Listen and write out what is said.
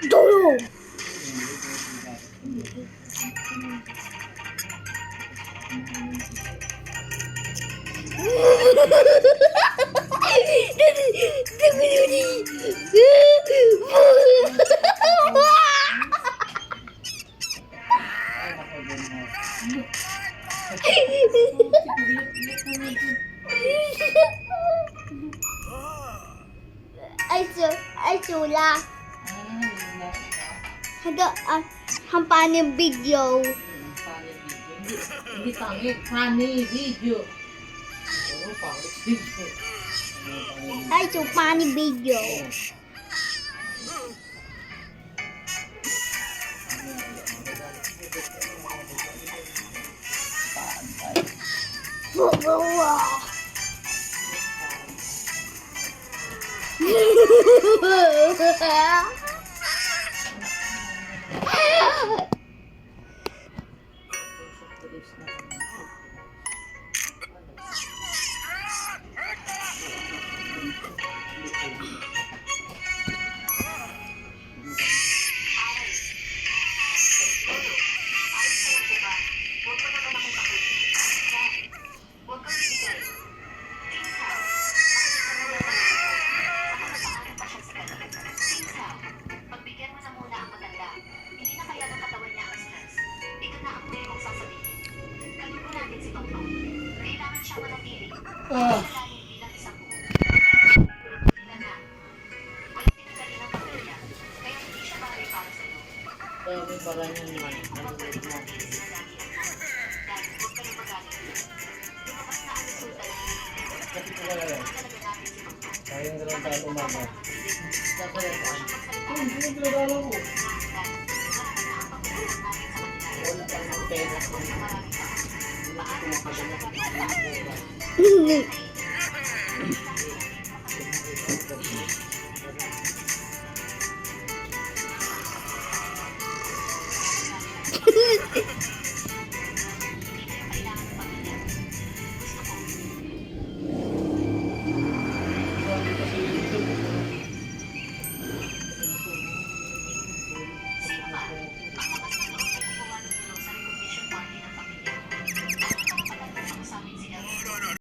Tulong! Ay, sula. Hampanin video. Hindi pangit, funny video. Oo, pangit video. Ay, hampanin video. Dami pala niyan man. Kayang gano'n tayo umaga. Hindi ko pinagala ko. Wala pa ng pera. Hindi ko